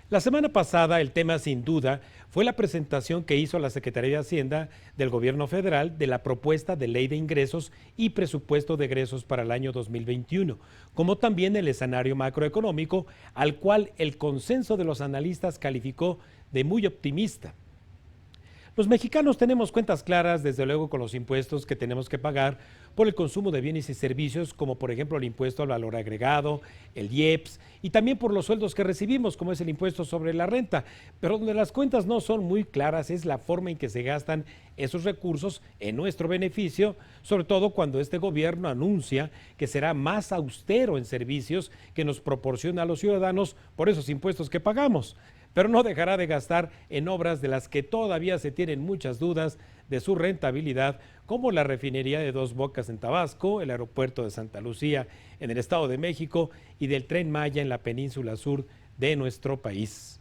La semana pasada el tema sin duda fue la presentación que hizo la Secretaría de Hacienda del Gobierno Federal de la propuesta de ley de ingresos y presupuesto de egresos para el año 2021, como también el escenario macroeconómico al cual el consenso de los analistas calificó de muy optimista. Los mexicanos tenemos cuentas claras, desde luego, con los impuestos que tenemos que pagar por el consumo de bienes y servicios, como por ejemplo el impuesto al valor agregado, el IEPS, y también por los sueldos que recibimos, como es el impuesto sobre la renta. Pero donde las cuentas no son muy claras es la forma en que se gastan esos recursos en nuestro beneficio, sobre todo cuando este gobierno anuncia que será más austero en servicios que nos proporciona a los ciudadanos por esos impuestos que pagamos, pero no dejará de gastar en obras de las que todavía se tienen muchas dudas de su rentabilidad, como la refinería de Dos Bocas en Tabasco, el aeropuerto de Santa Lucía en el Estado de México y del Tren Maya en la península sur de nuestro país.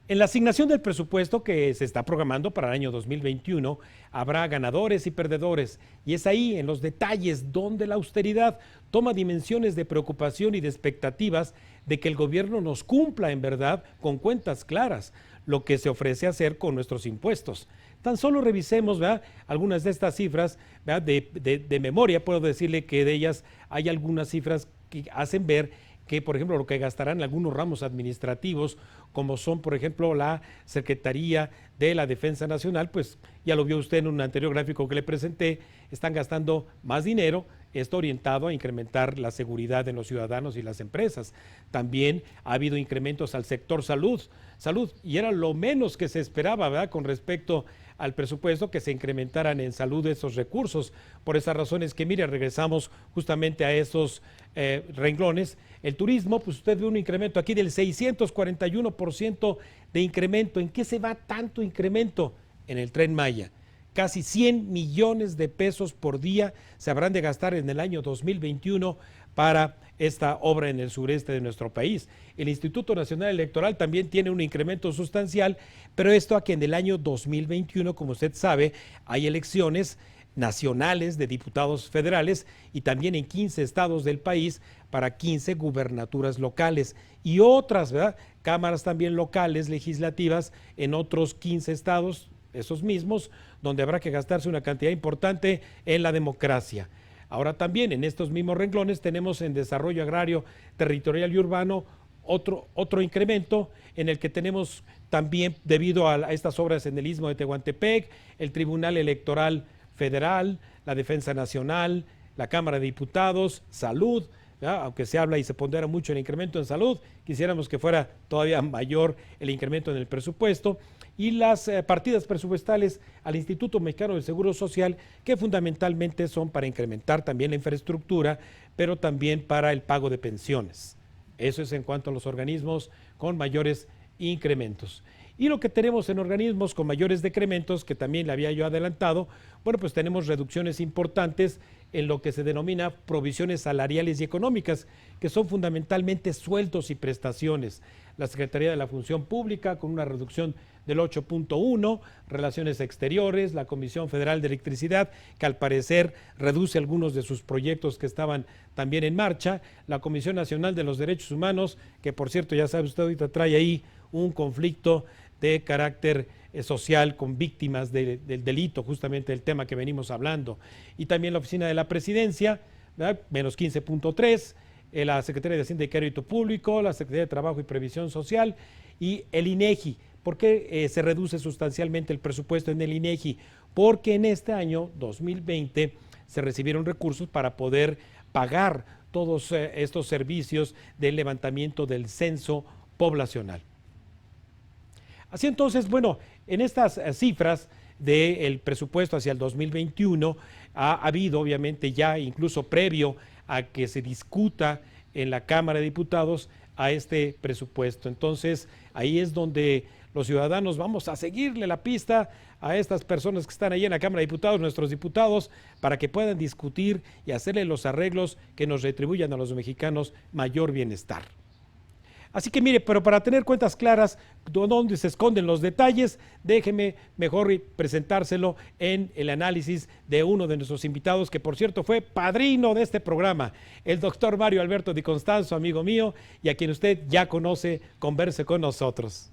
En la asignación del presupuesto que se está programando para el año 2021, habrá ganadores y perdedores, y es ahí, en los detalles, donde la austeridad toma dimensiones de preocupación y de expectativas de que el gobierno nos cumpla en verdad con cuentas claras, lo que se ofrece hacer con nuestros impuestos. Tan solo revisemos, ¿verdad?, algunas de estas cifras, ¿verdad?, de memoria. Puedo decirle que de ellas hay algunas cifras que hacen ver que, por ejemplo, lo que gastarán algunos ramos administrativos, como son, por ejemplo, la Secretaría de la Defensa Nacional, pues ya lo vio usted en un anterior gráfico que le presenté, están gastando más dinero. Esto orientado a incrementar la seguridad de los ciudadanos y las empresas. También ha habido incrementos al sector salud, y era lo menos que se esperaba, ¿verdad?, con respecto al presupuesto, que se incrementaran en salud esos recursos. Por esas razones que, mire, regresamos justamente a esos renglones. El turismo, pues usted ve un incremento aquí del 641% de incremento. ¿En qué se va tanto incremento? En el Tren Maya. Casi 100 millones de pesos por día se habrán de gastar en el año 2021 para esta obra en el sureste de nuestro país. El Instituto Nacional Electoral también tiene un incremento sustancial, pero esto a que en el año 2021, como usted sabe, hay elecciones nacionales de diputados federales y también en 15 estados del país para 15 gubernaturas locales y otras, ¿verdad?, cámaras también locales, legislativas, en otros 15 estados, esos mismos, donde habrá que gastarse una cantidad importante en la democracia. Ahora también en estos mismos renglones tenemos en desarrollo agrario, territorial y urbano otro incremento, en el que tenemos también, debido a estas obras en el Istmo de Tehuantepec, el Tribunal Electoral Federal, la Defensa Nacional, la Cámara de Diputados, salud, ¿ya?, aunque se habla y se pondera mucho el incremento en salud, quisiéramos que fuera todavía mayor el incremento en el presupuesto, y las partidas presupuestales al Instituto Mexicano del Seguro Social, que fundamentalmente son para incrementar también la infraestructura, pero también para el pago de pensiones. Eso es en cuanto a los organismos con mayores incrementos. Y lo que tenemos en organismos con mayores decrementos, que también le había yo adelantado, bueno, pues tenemos reducciones importantes en lo que se denomina provisiones salariales y económicas, que son fundamentalmente sueldos y prestaciones. La Secretaría de la Función Pública con una reducción del 8.1, Relaciones Exteriores, la Comisión Federal de Electricidad, que al parecer reduce algunos de sus proyectos que estaban también en marcha, la Comisión Nacional de los Derechos Humanos, que por cierto ya sabe usted, ahorita trae ahí un conflicto de carácter social con víctimas del delito, justamente el tema que venimos hablando, y también la Oficina de la Presidencia, ¿verdad?, menos 15.3, la Secretaría de Hacienda y Crédito Público, la Secretaría de Trabajo y Previsión Social y el INEGI. ¿Por qué se reduce sustancialmente el presupuesto en el INEGI? Porque en este año 2020 se recibieron recursos para poder pagar todos estos servicios del levantamiento del censo poblacional. Así entonces, bueno, en estas cifras del presupuesto hacia el 2021 ha habido, obviamente, ya incluso previo a que se discuta en la Cámara de Diputados a este presupuesto. Entonces, ahí es donde los ciudadanos vamos a seguirle la pista a estas personas que están ahí en la Cámara de Diputados, nuestros diputados, para que puedan discutir y hacerle los arreglos que nos retribuyan a los mexicanos mayor bienestar. Así que mire, pero para tener cuentas claras dónde se esconden los detalles, déjeme mejor presentárselo en el análisis de uno de nuestros invitados, que por cierto fue padrino de este programa, el doctor Mario Alberto Di Constanzo, amigo mío, y a quien usted ya conoce, converse con nosotros.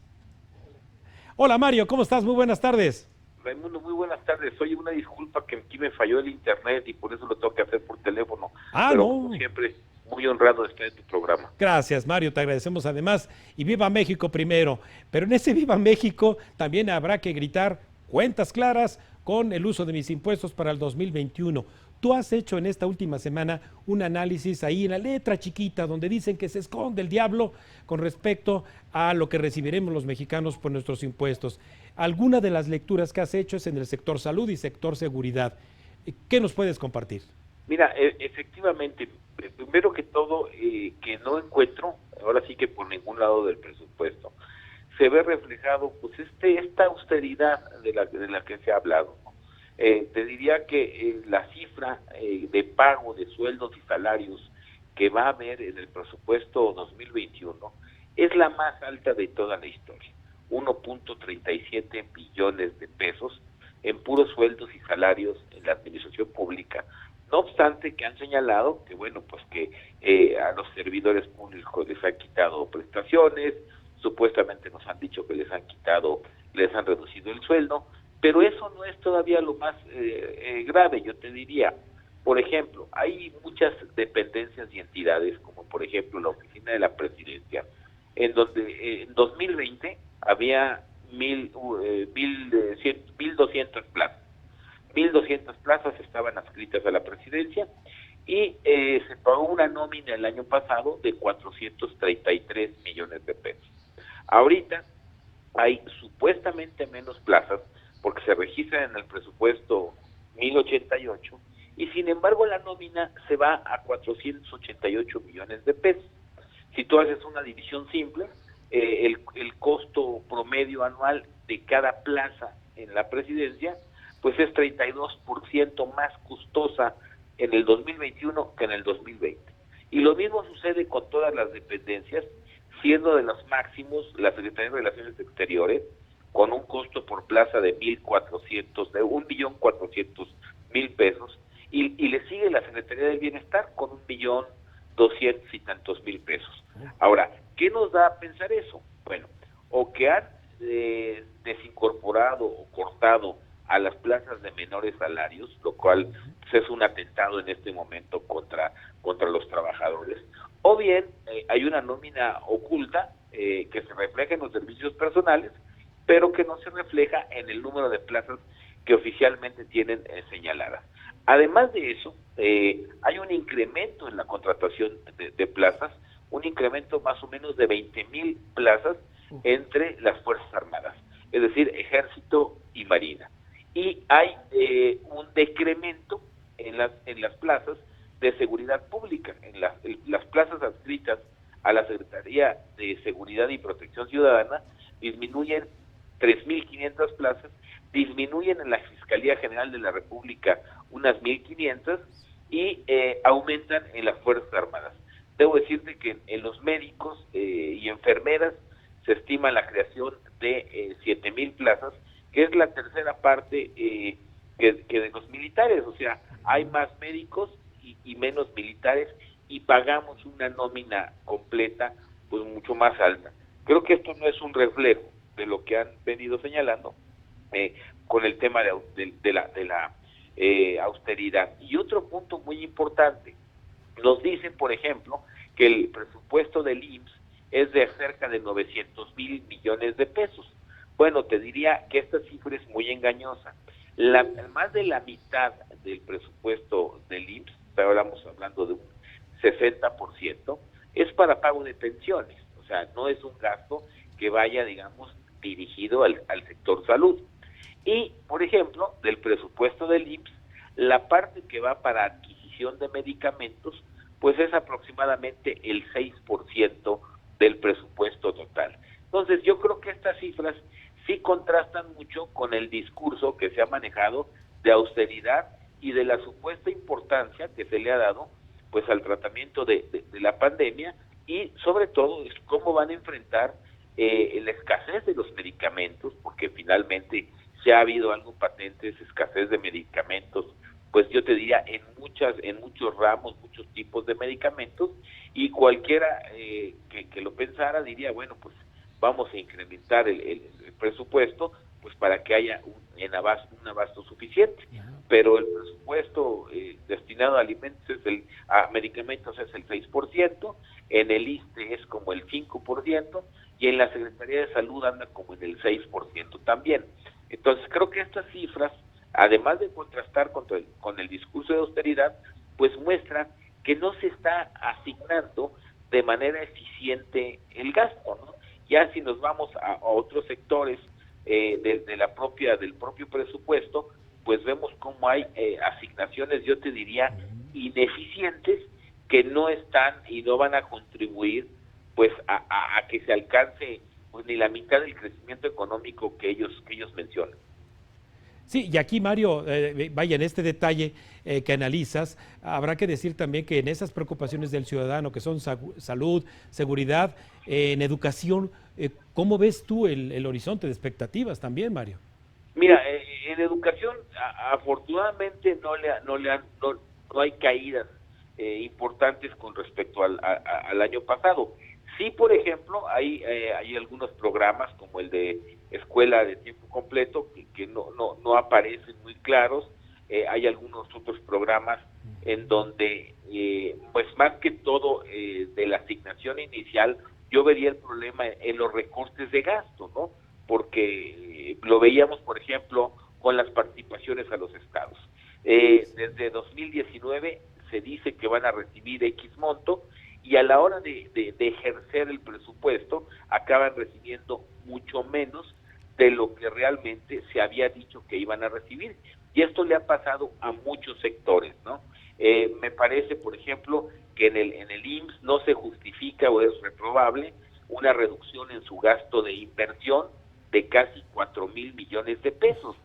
Hola Mario, ¿cómo estás? Muy buenas tardes. Raimundo, muy buenas tardes. Oye, una disculpa que aquí me falló el internet y por eso lo tengo que hacer por teléfono. Pero No. como siempre, muy honrado de estar en tu programa. Gracias, Mario, te agradecemos además. Y viva México primero. Pero en ese viva México también habrá que gritar cuentas claras con el uso de mis impuestos para el 2021. Tú has hecho en esta última semana un análisis ahí en la letra chiquita donde dicen que se esconde el diablo con respecto a lo que recibiremos los mexicanos por nuestros impuestos. Alguna de las lecturas que has hecho es en el sector salud y sector seguridad. ¿Qué nos puedes compartir? Mira, efectivamente, primero que todo, que no encuentro, ahora sí que por ningún lado del presupuesto, se ve reflejado pues esta austeridad de la que se ha hablado, ¿no? Te diría que la cifra de pago de sueldos y salarios que va a haber en el presupuesto 2021 es la más alta de toda la historia, 1.37 billones de pesos en puros sueldos y salarios en la administración pública. No obstante que han señalado que bueno, pues que a los servidores públicos les han quitado prestaciones, supuestamente nos han dicho que les han reducido el sueldo, pero eso no es todavía lo más grave, yo te diría. Por ejemplo, hay muchas dependencias y entidades, como por ejemplo la Oficina de la Presidencia, en donde en 2020 había 1,200 plazas. 1,200 plazas estaban adscritas a la presidencia y se pagó una nómina el año pasado de 433 millones de pesos. Ahorita hay supuestamente menos plazas porque se registran en el presupuesto 1,088 y sin embargo la nómina se va a 488 millones de pesos. Si tú haces una división simple, el costo promedio anual de cada plaza en la presidencia pues es 32% más costosa en el 2021 que en el 2020. Y lo mismo sucede con todas las dependencias, siendo de los máximos la Secretaría de Relaciones Exteriores, con un costo por plaza de 1,400,000 pesos, y le sigue la Secretaría del Bienestar con 1,200,000 y tantos mil pesos. Ahora, ¿qué nos da a pensar eso? Bueno, o que han desincorporado o cortado a las plazas de menores salarios, lo cual pues, es un atentado en este momento contra los trabajadores, o bien hay una nómina oculta que se refleja en los servicios personales, pero que no se refleja en el número de plazas que oficialmente tienen señaladas. Además de eso, hay un incremento en la contratación de plazas, un incremento más o menos de 20,000 plazas entre las Fuerzas Armadas, es decir, Ejército y Marina. Y hay un decremento en las plazas de seguridad pública, en las plazas adscritas a la Secretaría de Seguridad y Protección Ciudadana disminuyen 3,500 plazas, disminuyen en la Fiscalía General de la República unas 1,500 y aumentan en las Fuerzas Armadas. Debo decirte que en los médicos y enfermeras se estima la creación de 7,000 plazas, que es la tercera parte que de los militares, o sea, hay más médicos y menos militares y pagamos una nómina completa pues mucho más alta. Creo que esto no es un reflejo de lo que han venido señalando con el tema de la austeridad. Y otro punto muy importante, nos dicen, por ejemplo, que el presupuesto del IMSS es de cerca de 900,000 millones de pesos. Bueno, te diría que esta cifra es muy engañosa. Más de la mitad del presupuesto del IMSS, estamos hablando de un 60%, es para pago de pensiones. O sea, no es un gasto que vaya, digamos, dirigido al sector salud. Y, por ejemplo, del presupuesto del IMSS, la parte que va para adquisición de medicamentos, pues es aproximadamente el 6% del presupuesto total. Entonces, yo creo que estas cifras sí contrastan mucho con el discurso que se ha manejado de austeridad y de la supuesta importancia que se le ha dado pues al tratamiento de la pandemia y sobre todo es cómo van a enfrentar la escasez de los medicamentos, porque finalmente si ha habido algo patente, es escasez de medicamentos, pues yo te diría en muchos ramos, muchos tipos de medicamentos, y cualquiera que lo pensara diría, bueno, pues vamos a incrementar el presupuesto, pues para que haya un abasto suficiente. Pero el presupuesto destinado a alimentos a medicamentos es el 6%, en el ISSSTE es como el 5%, y en la Secretaría de Salud anda como en el 6% también. Entonces creo que estas cifras, además de contrastar con el discurso de austeridad, pues muestran que no se está asignando de manera eficiente el gasto, ¿no? Ya si nos vamos a otros sectores del propio presupuesto, pues vemos cómo hay asignaciones, yo te diría, ineficientes, que no están y no van a contribuir pues a que se alcance pues ni la mitad del crecimiento económico que ellos mencionan. Sí, y aquí Mario, vaya, en este detalle que analizas, habrá que decir también que en esas preocupaciones del ciudadano, que son salud, seguridad, en educación, ¿cómo ves tú el horizonte de expectativas también, Mario? Mira, en educación afortunadamente no hay caídas importantes con respecto al año pasado. Sí, por ejemplo, hay algunos programas como el de escuela de tiempo completo que no aparecen muy claros. Hay algunos otros programas en donde, pues más que todo de la asignación inicial, yo vería el problema en los recortes de gasto, ¿no? Porque lo veíamos, por ejemplo, con las participaciones a los estados. Desde 2019 se dice que van a recibir X monto, y a la hora de ejercer el presupuesto acaban recibiendo mucho menos de lo que realmente se había dicho que iban a recibir. Y esto le ha pasado a muchos sectores, ¿no? Me parece, por ejemplo, que en el IMSS no se justifica o es reprobable una reducción en su gasto de inversión de casi 4,000 millones de pesos.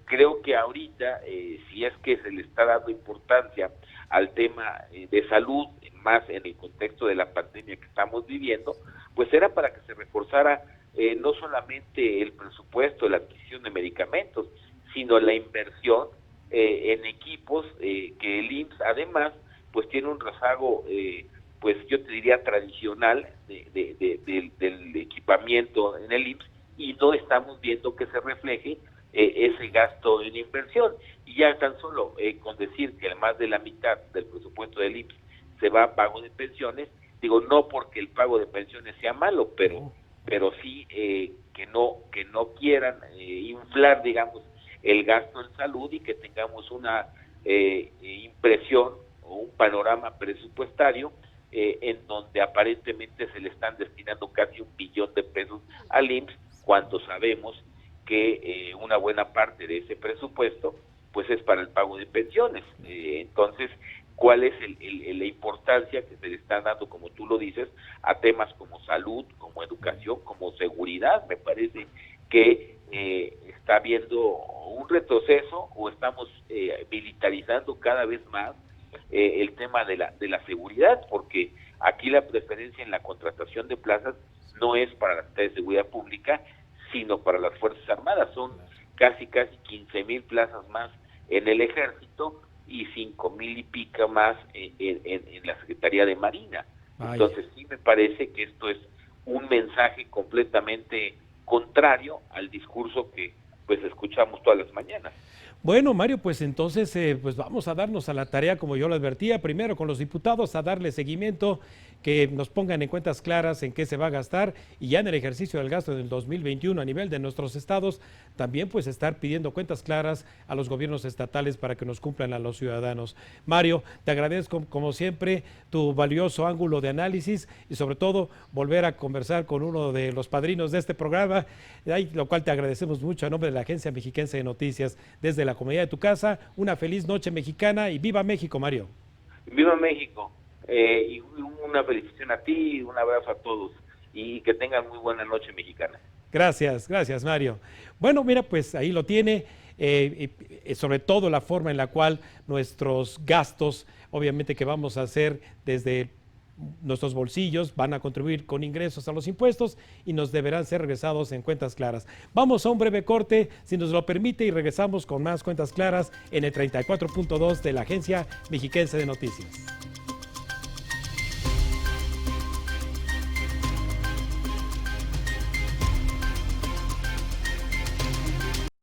Creo que ahorita, si es que se le está dando importancia al tema de salud, más en el contexto de la pandemia que estamos viviendo, pues era para que se reforzara no solamente el presupuesto, la adquisición de medicamentos, sino la inversión en equipos que el IMSS además pues tiene un rezago, pues yo te diría tradicional del equipamiento en el IMSS, y no estamos viendo que se refleje ese gasto en inversión. Y ya tan solo con decir que más de la mitad del presupuesto del IMSS se va a pago de pensiones, digo, no porque el pago de pensiones sea malo, pero sí que no quieran inflar, digamos, el gasto en salud, y que tengamos una impresión o un panorama presupuestario en donde aparentemente se le están destinando casi 1 billón de pesos al IMSS, cuando sabemos que una buena parte de ese presupuesto pues es para el pago de pensiones. Entonces, ¿cuál es la importancia que se le está dando, como tú lo dices, a temas como salud, como educación, como seguridad? Me parece que está habiendo un retroceso, o estamos militarizando cada vez más el tema de la seguridad, porque aquí la preferencia en la contratación de plazas no es para la Secretaría de Seguridad Pública, sino para las Fuerzas Armadas. Son casi 15,000 plazas más en el Ejército y 5,000 y pico más en la Secretaría de Marina. Entonces sí me parece que esto es un mensaje completamente contrario al discurso que pues escuchamos todas las mañanas. Bueno, Mario, pues entonces pues vamos a darnos a la tarea, como yo lo advertía, primero con los diputados, a darle seguimiento, que nos pongan en cuentas claras en qué se va a gastar, y ya en el ejercicio del gasto del 2021 a nivel de nuestros estados, también pues estar pidiendo cuentas claras a los gobiernos estatales para que nos cumplan a los ciudadanos. Mario, te agradezco como siempre tu valioso ángulo de análisis, y sobre todo volver a conversar con uno de los padrinos de este programa, lo cual te agradecemos mucho a nombre de la Agencia Mexiquense de Noticias, desde la comunidad de tu casa. Una feliz noche mexicana y viva México, Mario. Viva México, y una felicitación a ti, un abrazo a todos, y que tengan muy buena noche mexicana. Gracias, Mario. Bueno, mira, pues ahí lo tiene, sobre todo la forma en la cual nuestros gastos, obviamente que vamos a hacer desde nuestros bolsillos van a contribuir con ingresos a los impuestos y nos deberán ser regresados en cuentas claras. Vamos a un breve corte, si nos lo permite, y regresamos con más Cuentas Claras en el 34.2 de la Agencia Mexiquense de Noticias.